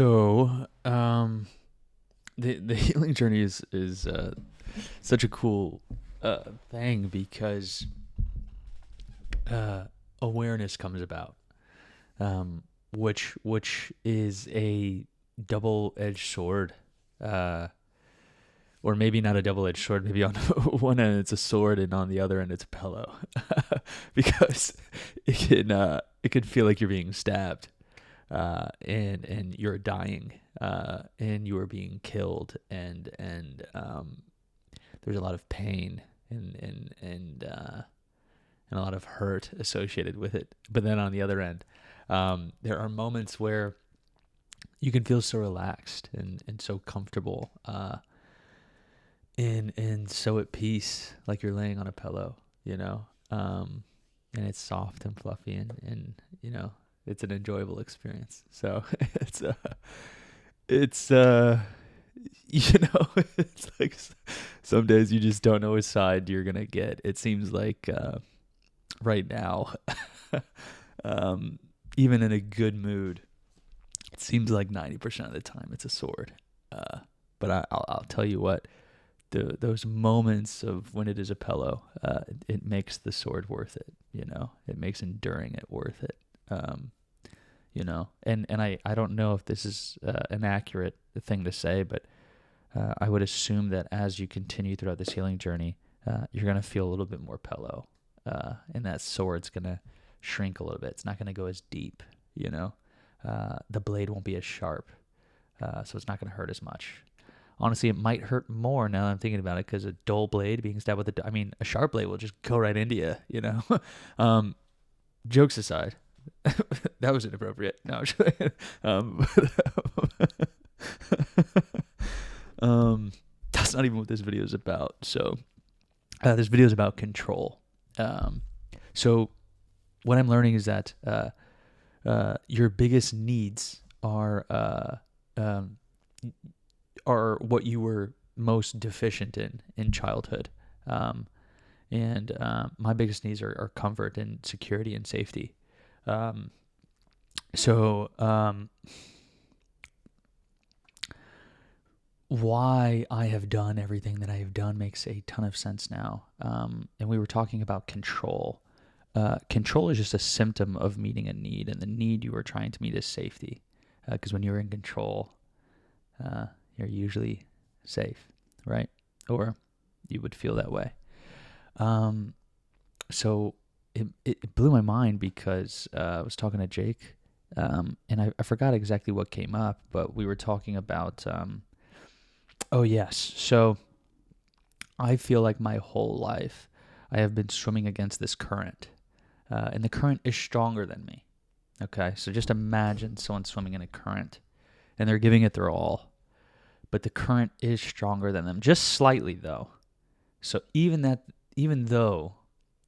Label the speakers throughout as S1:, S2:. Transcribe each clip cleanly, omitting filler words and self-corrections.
S1: So, the healing journey is such a cool thing because uh, awareness comes about, which is a double-edged sword, uh, or maybe not a double-edged sword. Maybe on one end it's a sword, and on the other end it's a pillow, because it can feel like you're being stabbed, and you're dying, and you are being killed, and there's a lot of pain and a lot of hurt associated with it. But then on the other end, there are moments where you can feel so relaxed and so comfortable, and so at peace, like you're laying on a pillow, you know, and it's soft and fluffy, and it's an enjoyable experience. So it's it's it's like some days you just don't know which side you're gonna get. It seems like right now, um, even in a good mood, it seems like 90% of the time it's a sword. But I'll tell you what, those moments of when it is a pillow, it makes the sword worth it. It makes enduring it worth it. Um, and I don't know if this is an accurate thing to say, but I would assume that as you continue throughout this healing journey, you're going to feel a little bit more pillow, and that sword's going to shrink a little bit. It's not going to go as deep, the blade won't be as sharp, so it's not going to hurt as much. Honestly, it might hurt more now that I'm thinking about it, because a dull blade being stabbed with a sharp blade will just go right into you. um, Jokes aside, that was inappropriate. No, I'm just that's not even what this video is about. So, this video is about control. So what I'm learning is that your biggest needs are what you were most deficient in childhood. And my biggest needs are comfort and security and safety. Um, so why I have done everything that I have done makes a ton of sense now. And we were talking about control. Control is just a symptom of meeting a need, and the need you are trying to meet is safety. Because when you're in control, you're usually safe, right? Or you would feel that way. So it blew my mind because I was talking to Jake, and I forgot exactly what came up, but we were talking about, oh yes, so I feel like my whole life I have been swimming against this current, and the current is stronger than me. Okay, so just imagine someone swimming in a current, and they're giving it their all, but the current is stronger than them, just slightly though. So even though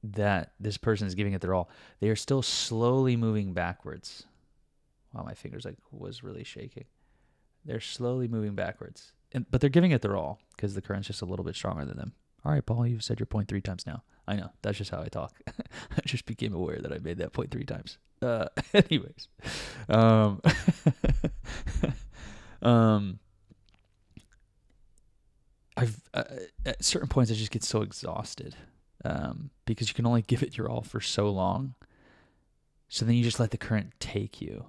S1: that this person is giving it their all, they are still slowly moving backwards. Wow, my fingers was really shaking. They're slowly moving backwards, but they're giving it their all because the current's just a little bit stronger than them. All right, Paul, you've said your point 3 times now. I know, that's just how I talk. I just became aware that I made that point 3 times. Anyways, um, um, at certain points I just get so exhausted, because you can only give it your all for so long. So then you just let the current take you,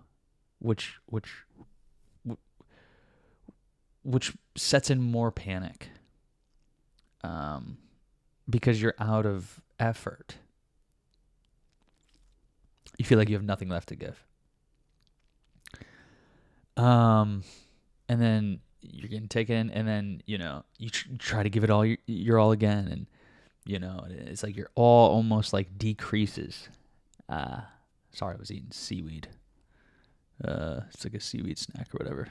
S1: which sets in more panic, because you're out of effort. You feel like you have nothing left to give. And then you're getting taken, and then you try to give it all your all again, and it's like your all almost like decreases. Sorry, I was eating seaweed. It's like a seaweed snack or whatever.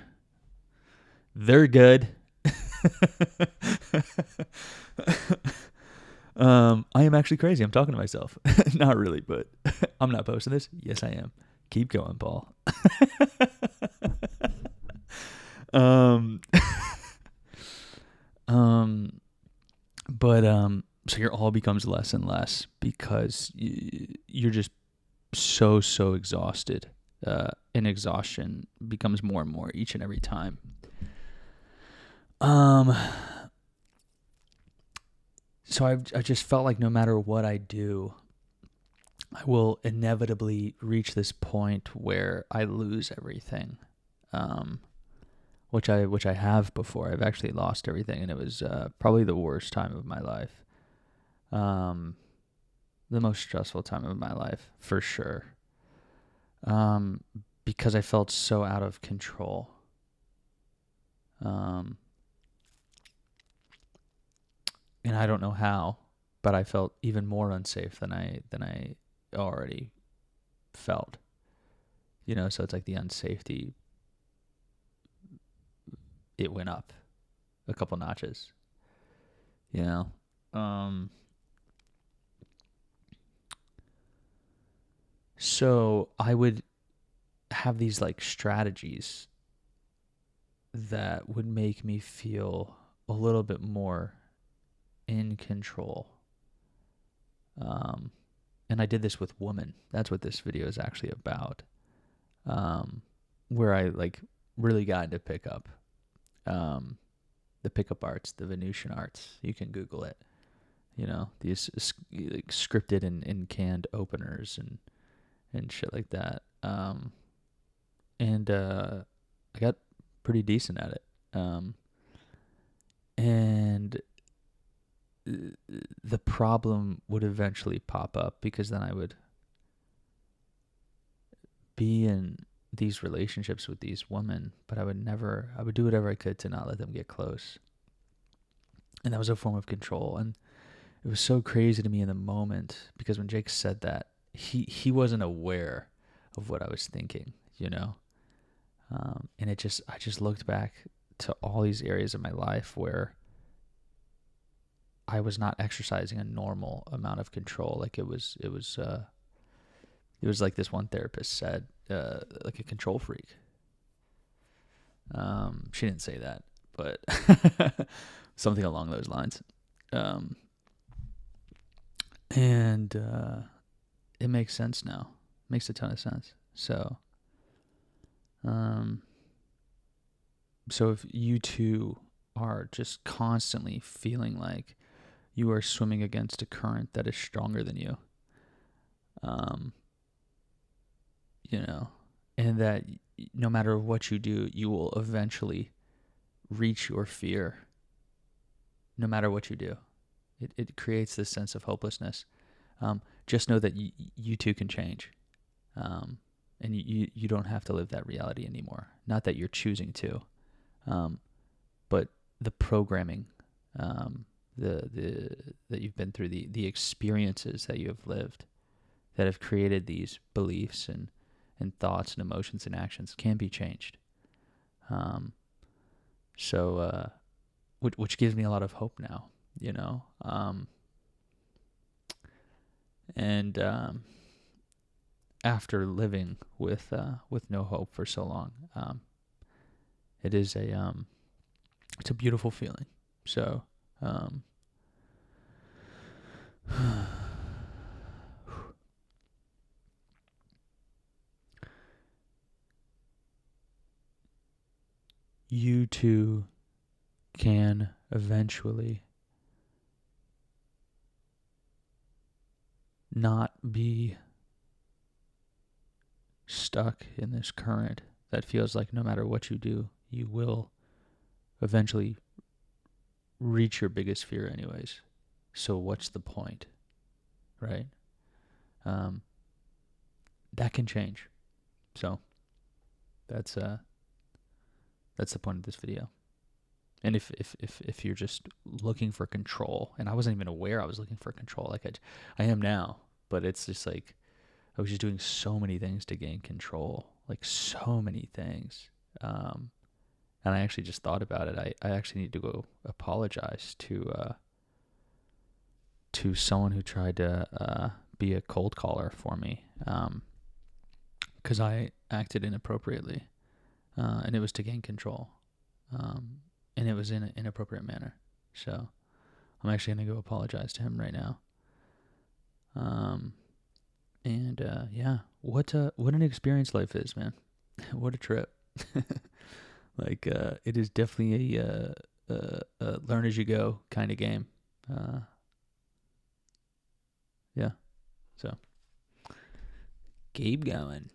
S1: They're good. I am actually crazy. I'm talking to myself. Not really, but I'm not posting this. Yes, I am. Keep going, Paul. um, but so your all becomes less and less because you're just so exhausted. and exhaustion becomes more and more each and every time. So I just felt like no matter what I do, I will inevitably reach this point where I lose everything, which I have before. I've actually lost everything, and it was probably the worst time of my life, the most stressful time of my life for sure, because I felt so out of control. And I don't know how, but I felt even more unsafe than I already felt. So it's like the unsafety, it went up a couple notches. So I would have these like strategies that would make me feel a little bit more in control. And I did this with women. That's what this video is actually about. Where I like really got into pickup. The pickup arts, the Venusian arts. You can Google it. These like, scripted and canned openers and shit like that. And I got pretty decent at it. And the problem would eventually pop up because then I would be in these relationships with these women, but I would do whatever I could to not let them get close. And that was a form of control. And it was so crazy to me in the moment because when Jake said that, he wasn't aware of what I was thinking, and I just looked back to all these areas of my life where I was not exercising a normal amount of control. Like it was like this one therapist said, like a control freak. She didn't say that, but something along those lines. And it makes sense now. Makes a ton of sense. So if you two are just constantly feeling like you are swimming against a current that is stronger than you, and that no matter what you do, you will eventually reach your fear. No matter what you do, it creates this sense of hopelessness. Just know that you too can change, and you don't have to live that reality anymore. Not that you're choosing to, but the programming, that you've been through, the experiences that you have lived, that have created these beliefs and thoughts and emotions and actions can be changed. Which gives me a lot of hope now, and after living with no hope for so long, it is it's a beautiful feeling. So, you too can eventually not be stuck in this current that feels like no matter what you do, you will eventually reach your biggest fear anyways. So what's the point, right? That can change. So that's the point of this video. And if you're just looking for control, and I wasn't even aware I was looking for control, like I am now, but it's just like I was just doing so many things to gain control, like so many things. And I actually just thought about it. I actually need to go apologize to someone who tried to be a cold caller for me, because I acted inappropriately, and it was to gain control, and it was in an inappropriate manner. So I'm actually going to go apologize to him right now. And yeah, what an experience life is, man. What a trip. Like it is definitely a learn as you go kind of game. Uh, yeah. So keep going.